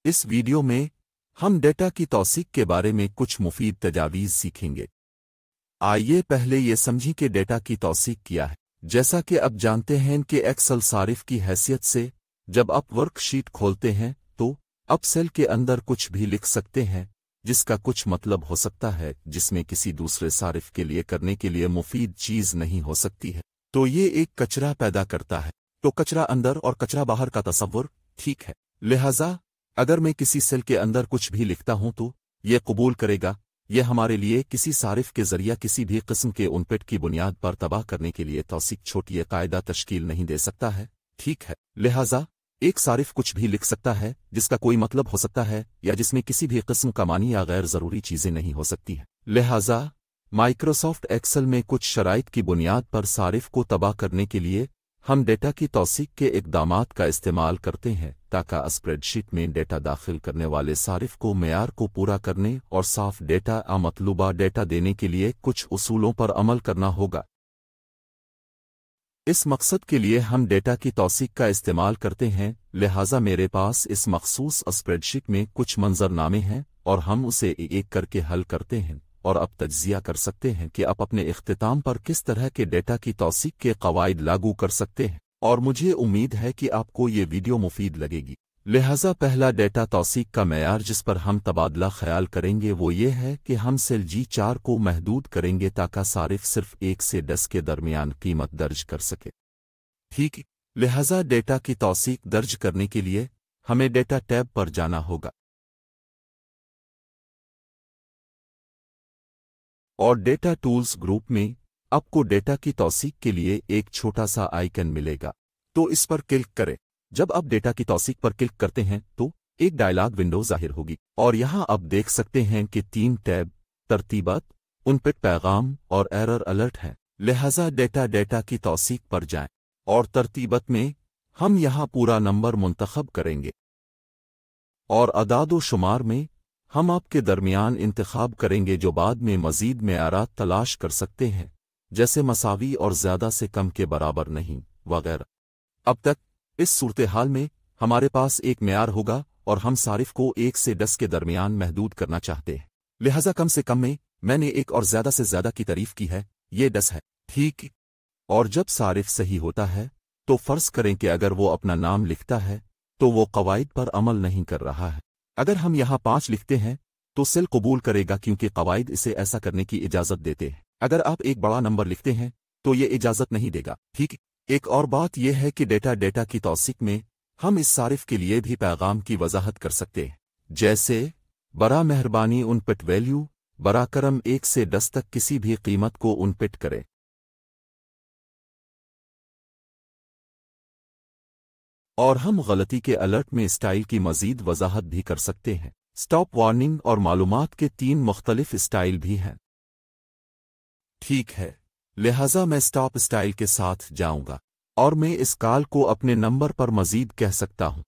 इस वीडियो में हम डेटा की तौसीक के बारे में कुछ मुफीद तजावीज़ सीखेंगे। आइए पहले ये समझें कि डेटा की तौसीक क्या है। जैसा कि अब जानते हैं कि एक्सेल सारिफ की हैसियत से जब आप वर्कशीट खोलते हैं तो आप सेल के अंदर कुछ भी लिख सकते हैं जिसका कुछ मतलब हो सकता है जिसमें किसी दूसरे सारिफ के लिए करने के लिए मुफीद चीज़ नहीं हो सकती है, तो ये एक कचरा पैदा करता है। तो कचरा अंदर और कचरा बाहर का तसव्वुर ठीक है। लिहाजा अगर मैं किसी सेल के अंदर कुछ भी लिखता हूं तो ये कबूल करेगा, यह हमारे लिए किसी सारिफ के जरिया किसी भी किस्म के उनपिट की बुनियाद पर तबाह करने के लिए तौसीक छोटी कायदा तश्कील नहीं दे सकता है, ठीक है। लिहाजा एक सारिफ कुछ भी लिख सकता है जिसका कोई मतलब हो सकता है या जिसमें किसी भी किस्म का मानी या गैर ज़रूरी चीज़ें नहीं हो सकती हैं। लिहाजा माइक्रोसॉफ्ट एक्सेल में कुछ शराइत की बुनियाद पर सारिफ को तबाह करने के लिए हम डेटा की तौसीक के इक़दामात का इस्तेमाल करते हैं ताकि स्प्रेडशीट में डेटा दाखिल करने वाले सारिफ को मेयार को पूरा करने और साफ डेटा मतलूबा डेटा देने के लिए कुछ उसूलों पर अमल करना होगा। इस मकसद के लिए हम डेटा की तौसीक का इस्तेमाल करते हैं। लिहाजा मेरे पास इस मखसूस स्प्रेडशीट में कुछ मंजरनामे हैं और हम उसे एक करके हल करते हैं और अब तज्जिया कर सकते हैं कि आप अपने इख्तिताम पर किस तरह के डेटा की तौसीक के कवायद लागू कर सकते हैं, और मुझे उम्मीद है कि आपको ये वीडियो मुफीद लगेगी। लिहाजा पहला डेटा तौसीक का मेयार जिस पर हम तबादला ख्याल करेंगे वो ये है कि हम सेल G4 को महदूद करेंगे ताकि सारिफ सिर्फ 1 से 10 के दरमियान कीमत दर्ज कर सके, ठीक। लिहाजा डेटा की तौसीक दर्ज करने के लिए हमें डेटा टैब पर जाना होगा और डेटा टूल्स ग्रुप में आपको डेटा की तौसीक के लिए एक छोटा सा आइकन मिलेगा, तो इस पर क्लिक करें। जब आप डेटा की तौसीक पर क्लिक करते हैं तो एक डायलॉग विंडो जाहिर होगी और यहां आप देख सकते हैं कि 3 टैब तरतीबत, उनपिट पैगाम और एरर अलर्ट हैं। लिहाजा डेटा की तौसीक पर जाएं और तरतीबत में हम यहां पूरा नंबर मुंतखब करेंगे और अदाद शुमार में हम आपके दरमियान इंतखाब करेंगे जो बाद में मजीद मेयारात तलाश कर सकते हैं जैसे मसावी और ज़्यादा से कम के बराबर नहीं वगैरह। अब तक इस सूरत हाल में हमारे पास एक मेयार होगा और हम सारिफ को 1 से 10 के दरमियान महदूद करना चाहते हैं। लिहाजा कम से कम में मैंने 1 और ज़्यादा से ज़्यादा की तारीफ की है, ये 10 है, ठीक। और जब सारिफ सही होता है तो फ़र्ज़ करें कि अगर वो अपना नाम लिखता है तो वो कवायद पर अमल नहीं कर रहा है। अगर हम यहाँ 5 लिखते हैं तो सेल कबूल करेगा क्योंकि कवायद इसे ऐसा करने की इजाज़त देते हैं। अगर आप एक बड़ा नंबर लिखते हैं तो ये इजाज़त नहीं देगा, ठीक। एक और बात यह है कि डेटा की तौसीक में हम इस सारिफ के लिए भी पैगाम की वजाहत कर सकते हैं, जैसे बरा मेहरबानी उनपिट वैल्यू, बरा करम 1 से 10 तक किसी भी कीमत को उनपिट करें। और हम गलती के अलर्ट में स्टाइल की मजीद वजाहत भी कर सकते हैं। स्टॉप वार्निंग और मालूमात के 3 मुख्तलिफ स्टाइल भी हैं, ठीक है। लिहाजा मैं स्टॉप स्टाइल के साथ जाऊंगा और मैं इस कॉल को अपने नंबर पर मजीद कह सकता हूं,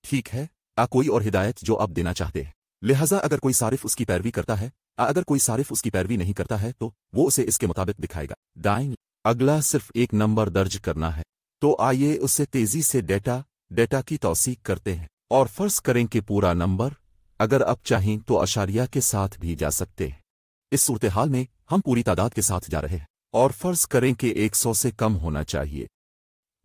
ठीक है। कोई और हिदायत जो आप देना चाहते हैं। लिहाजा अगर कोई सारिफ उसकी पैरवी करता है, अगर कोई सारिफ उसकी पैरवी नहीं करता है तो वो उसे इसके मुताबिक दिखाएगा। दाएं अगला सिर्फ एक नंबर दर्ज करना है, तो आइए उससे तेजी से डेटा की तौसीक करते हैं और फर्ज करें कि पूरा नंबर, अगर आप चाहें तो अशारिया के साथ भी जा सकते हैं। इस सूरत हाल में हम पूरी तादाद के साथ जा रहे हैं और फर्ज करें कि 100 से कम होना चाहिए।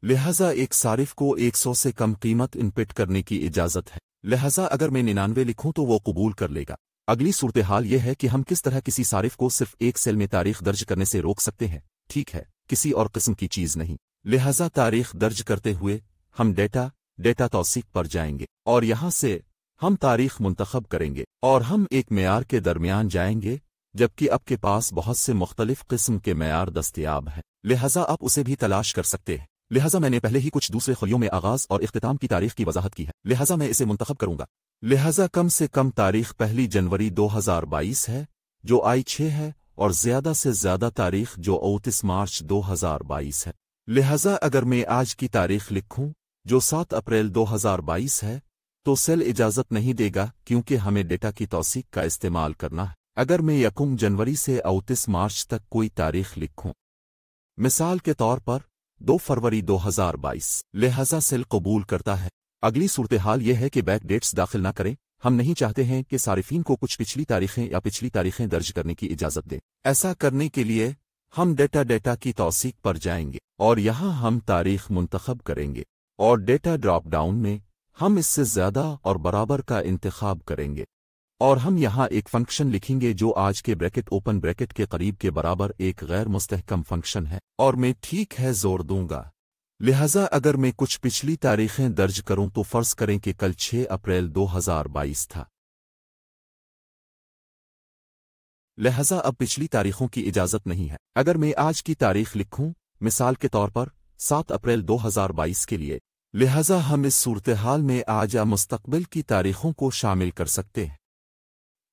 लिहाजा एक सारिफ को 100 से कम कीमत इनपुट करने की इजाज़त है। लिहाजा अगर मैं 99 लिखूं तो वो कबूल कर लेगा। अगली सूरत हाल यह है कि हम किस तरह किसी सारिफ को सिर्फ एक सेल में तारीख दर्ज करने से रोक सकते हैं, ठीक है, किसी और किस्म की चीज़ नहीं। लिहाजा तारीख दर्ज करते हुए हम डेटा तौसीक पर जाएंगे और यहां से हम तारीख मुंतखब करेंगे और हम एक मेयार के दरमियान जाएंगे जबकि आपके पास बहुत से मुख्तलिफ किस्म के मेयार दस्तयाब हैं। लिहाजा आप उसे भी तलाश कर सकते हैं। लिहाजा मैंने पहले ही कुछ दूसरे खलियों में आगाज और इख्तिताम की तारीख की वजाहत की है, लिहाजा मैं इसे मुंतखब करूंगा। लिहाजा कम से कम तारीख 1 जनवरी 2022 है जो I6 है और ज़्यादा से ज़्यादा तारीख जो 29 मार्च 2022 है। लिहाजा अगर मैं आज की तारीख लिखूं जो 7 अप्रैल 2022 है तो सेल इजाज़त नहीं देगा क्योंकि हमें डेटा की तौसीक का इस्तेमाल करना है। अगर मैं 1 जनवरी से 29 मार्च तक कोई तारीख लिखूं, मिसाल के तौर पर 2 फरवरी 2022। लिहाजा सेल कबूल करता है। अगली सूरत-ए-हाल ये है कि बैक डेट्स दाखिल ना करें। हम नहीं चाहते हैं कि सारिफीन को कुछ पिछली तारीखें या पिछली तारीखें दर्ज करने की इजाज़त दें। ऐसा करने के लिए हम डेटा की तौसीक पर जाएंगे और यहाँ हम तारीख मुंतखब करेंगे और डेटा ड्रॉप डाउन में हम इससे ज़्यादा और बराबर का इंतखाब करेंगे और हम यहाँ एक फंक्शन लिखेंगे जो आज के ब्रैकेट ओपन ब्रैकेट के करीब के बराबर एक गैर मुस्तहकम फंक्शन है और मैं ठीक है जोर दूंगा। लिहाजा अगर मैं कुछ पिछली तारीखें दर्ज करूं तो फर्ज करें कि कल 6 अप्रैल 2022 था। लिहाजा अब पिछली तारीखों की इजाज़त नहीं है। अगर मैं आज की तारीख लिखूं, मिसाल के तौर पर 7 अप्रैल 2022 के लिए, लिहाजा हम इस सूरत-ए-हाल में आज या मुस्तकबिल की तारीखों को शामिल कर सकते हैं।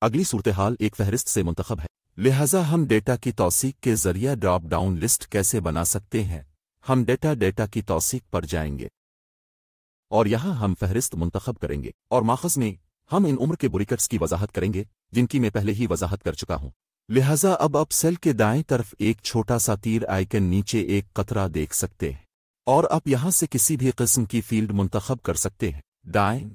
अगली सूरत-ए-हाल एक फहरिस्त से मुंतखब है। लिहाजा हम डेटा की तौसीक के जरिए ड्रॉप डाउन लिस्ट कैसे बना सकते हैं। हम डेटा की तौसीक पर जाएंगे और यहाँ हम फहरिस्त मुंतखब करेंगे और माखज़ में हम इन उम्र के ब्रैकेट्स की वजाहत करेंगे जिनकी मैं पहले ही वजाहत कर चुका हूँ। लिहाजा अब आप सेल के दाएं तरफ एक छोटा सा तीर आइकन नीचे एक कतरा देख सकते हैं और आप यहाँ से किसी भी किस्म की फील्ड मुंतखब कर सकते हैं। दाएं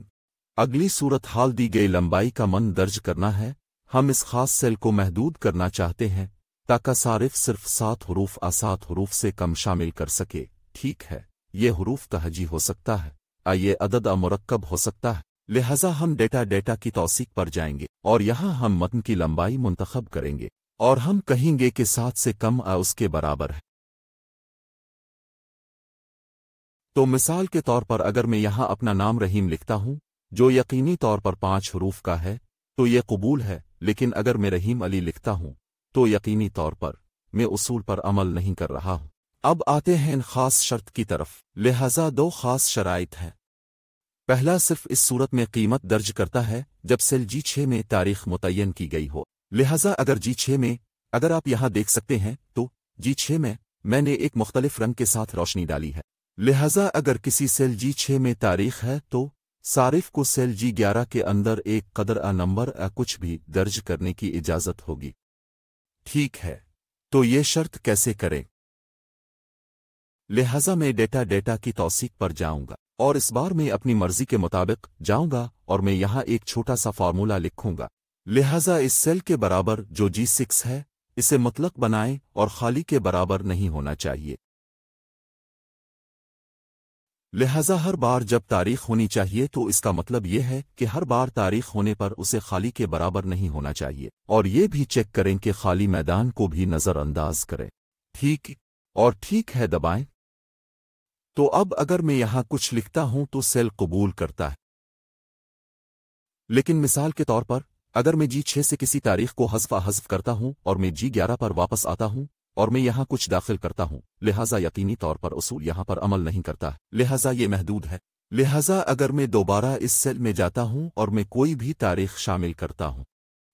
अगली सूरत हाल दी गई लंबाई का मन दर्ज करना है। हम इस खास सेल को महदूद करना चाहते हैं ताकि सारिफ सिर्फ 7 हरूफ 7 हरूफ से कम शामिल कर सके। ठीक है, ये हरूफ तहजी हो सकता है, ये अदद मुरक्कब हो सकता है। लिहाजा हम डेटा की तौसीक पर जाएंगे और यहाँ हम मतन की लंबाई मुंतखब करेंगे और हम कहेंगे कि 7 से कम उसके बराबर है। तो मिसाल के तौर पर अगर मैं यहाँ अपना नाम रहीम लिखता हूँ जो यकीनी तौर पर 5 हरूफ का है तो ये कबूल है, लेकिन अगर मैं रहीम अली लिखता हूँ तो यकीनी तौर पर मैं उसूल पर अमल नहीं कर रहा हूँ। अब आते हैं इन खास शर्त की तरफ। लिहाजा 2 खास शराइत हैं। पहला सिर्फ इस सूरत में कीमत दर्ज करता है जब सेल G6 में तारीख मुतय्यन की गई हो। लिहाजा अगर G6 में, अगर आप यहाँ देख सकते हैं तो G6 में मैंने एक मुख्तलिफ रंग के साथ रोशनी डाली है। लिहाजा अगर किसी सेल G6 में तारीख है तो सारिफ को सेल G11 के अंदर एक कदर नंबर कुछ भी दर्ज करने की इजाज़त होगी। ठीक है, तो ये शर्त कैसे करें। लिहाजा मैं डेटा की तौसीक पर जाऊंगा और इस बार मैं अपनी मर्जी के मुताबिक जाऊंगा और मैं यहाँ एक छोटा सा फार्मूला लिखूंगा। लिहाजा इस सेल के बराबर जो G6 है इसे मुतलक बनाएं और खाली के बराबर नहीं होना चाहिए। लिहाजा हर बार जब तारीख होनी चाहिए तो इसका मतलब यह है कि हर बार तारीख होने पर उसे खाली के बराबर नहीं होना चाहिए और ये भी चेक करें कि खाली मैदान को भी नज़रअंदाज करें। ठीक और ठीक है दबाएं। तो अब अगर मैं यहाँ कुछ लिखता हूँ तो सेल कबूल करता है, लेकिन मिसाल के तौर पर अगर मैं G6 से किसी तारीख को हज़फ करता हूँ और मैं G11 पर वापस आता हूँ और मैं यहाँ कुछ दाखिल करता हूँ, लिहाजा यकीनी तौर पर उसूल यहाँ पर अमल नहीं करता है। लिहाजा ये महदूद है। लिहाजा अगर मैं दोबारा इस सेल में जाता हूँ और मैं कोई भी तारीख शामिल करता हूँ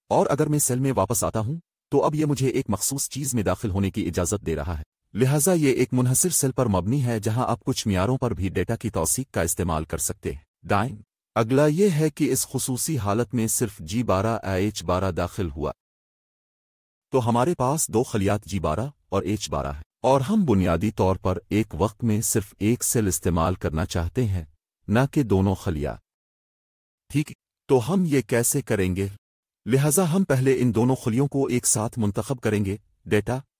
और अगर मैं सेल में वापस आता हूँ तो अब ये मुझे एक मखसूस चीज़ में दाखिल होने की इजाज़त दे रहा है। लिहाजा ये एक मुनहसिर सेल पर मबनी है जहाँ आप कुछ मियारों पर भी डेटा की तौसीक का इस्तेमाल कर सकते हैं। दाएं अगला ये है कि इस खुसूसी हालत में सिर्फ G12 H12 दाखिल हुआ तो हमारे पास 2 खलियात G12 और H12 है और हम बुनियादी तौर पर एक वक्त में सिर्फ एक सेल इस्तेमाल करना चाहते हैं, न कि दोनों खलियात। ठीक, तो हम ये कैसे करेंगे। लिहाजा हम पहले इन दोनों खलियों को एक साथ मुंतखब करेंगे।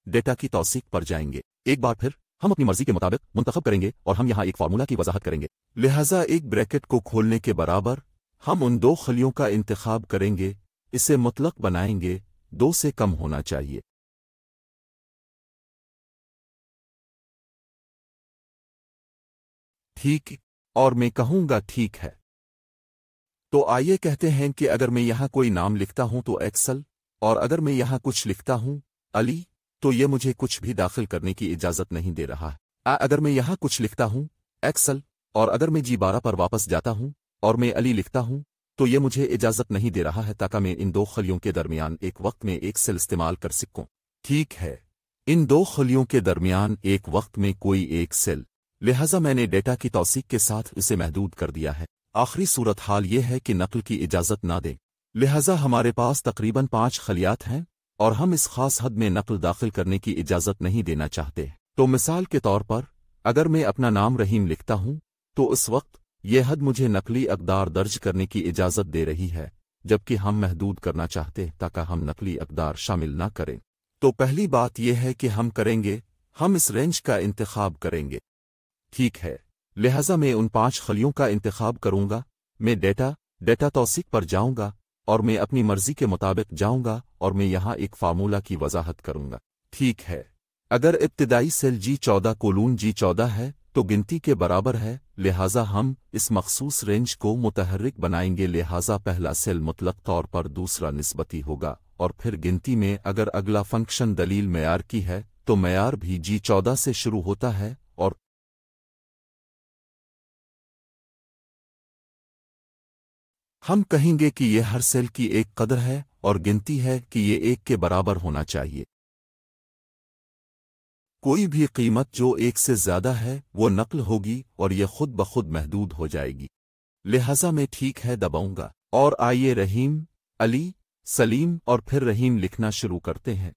डेटा की तौसीक पर जाएंगे। एक बार फिर हम अपनी मर्जी के मुताबिक मुंतखब करेंगे और हम यहाँ एक फार्मूला की वजाहत करेंगे। लिहाजा एक ब्रैकेट को खोलने के बराबर हम उन 2 खलियों का इंतखाब करेंगे, इसे मुतलक बनाएंगे, 2 से कम होना चाहिए। ठीक, और मैं कहूँगा ठीक है। तो आइए कहते हैं कि अगर मैं यहाँ कोई नाम लिखता हूँ तो एक्सल, और अगर मैं यहाँ कुछ लिखता हूँ अली, तो ये मुझे कुछ भी दाखिल करने की इजाज़त नहीं दे रहा है। अगर मैं यहाँ कुछ लिखता हूँ एक्सल, और अगर मैं G12 पर वापस जाता हूँ और मैं अली लिखता हूँ तो ये मुझे इजाज़त नहीं दे रहा है ताकि मैं इन 2 खलियों के दरमियान एक वक्त में एक सेल इस्तेमाल कर सकूं। ठीक है, इन 2 खलियों के दरमियान एक वक्त में कोई एक सेल। लिहाजा मैंने डेटा की तौसीक के साथ इसे महदूद कर दिया है। आखिरी सूरत हाल ये है कि नकल की इजाज़त ना दें। लिहाजा हमारे पास तकरीबन 5 खलियात हैं और हम इस खास हद में नकल दाखिल करने की इजाज़त नहीं देना चाहते। तो मिसाल के तौर पर अगर मैं अपना नाम रहीम लिखता हूं तो इस वक्त यह हद मुझे नकली अक़दार दर्ज करने की इजाज़त दे रही है, जबकि हम महदूद करना चाहते ताकि हम नकली अक़दार शामिल न करें। तो पहली बात यह है कि हम करेंगे, हम इस रेंज का इंतखाब करेंगे। ठीक है, लिहाजा मैं उन 5 खलियों का इंतखाब करूंगा। मैं डेटा तौसीक पर जाऊंगा और मैं अपनी मर्जी के मुताबिक जाऊंगा और मैं यहां एक फार्मूला की वजाहत करूंगा। ठीक है, अगर इब्तिदाई सेल G14 है तो गिनती के बराबर है, लिहाजा हम इस मखसूस रेंज को मुतहर्रिक बनाएंगे। लिहाजा पहला सेल मुतलक तौर पर दूसरा निस्बती होगा और फिर गिनती में अगर अगला फंक्शन दलील मेयार की है तो मेयार भी G14 से शुरू होता है और हम कहेंगे कि यह हर सेल की एक कदर है और गिनती है कि ये 1 के बराबर होना चाहिए। कोई भी कीमत जो 1 से ज्यादा है वो नकल होगी और यह खुद ब खुद महदूद हो जाएगी। लिहाजा मैं ठीक है दबाऊंगा और आइए रहीम, अली, सलीम और फिर रहीम लिखना शुरू करते हैं।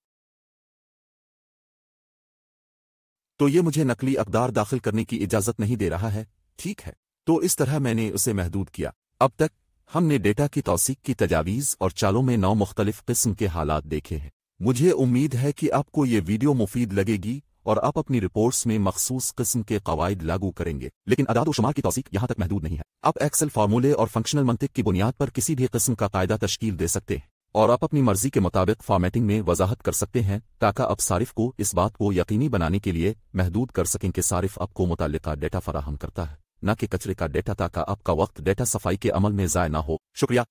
तो ये मुझे नकली अक़दार दाखिल करने की इजाज़त नहीं दे रहा है। ठीक है, तो इस तरह मैंने उसे महदूद किया। अब तक हमने डेटा की तौसीक की तजावीज़ और चालों में 9 मुख्तलिफ किस्म के हालात देखे हैं। मुझे उम्मीद है कि आपको ये वीडियो मुफीद लगेगी और आप अपनी रिपोर्ट्स में मखसूस किस्म के कवायद लागू करेंगे। लेकिन अदाद व शुमार की तौसीक यहाँ तक महदूद नहीं है। आप एक्सेल फार्मूले और फंक्शनल मंतिक की बुनियाद पर किसी भी किस्म का कायदा तश्कील दे सकते हैं और आप अपनी मर्जी के मुताबिक फॉर्मेटिंग में वजाहत कर सकते हैं ताकि आप सारिफ को इस बात को यकीनी बनाने के लिए महदूद कर सकें कि सारिफ आपको मुताल्लिका डेटा फराहम करता है, न कि कचरे का डेटा, ताकि आपका वक्त डेटा सफाई के अमल में ज़ाय ना हो। शुक्रिया।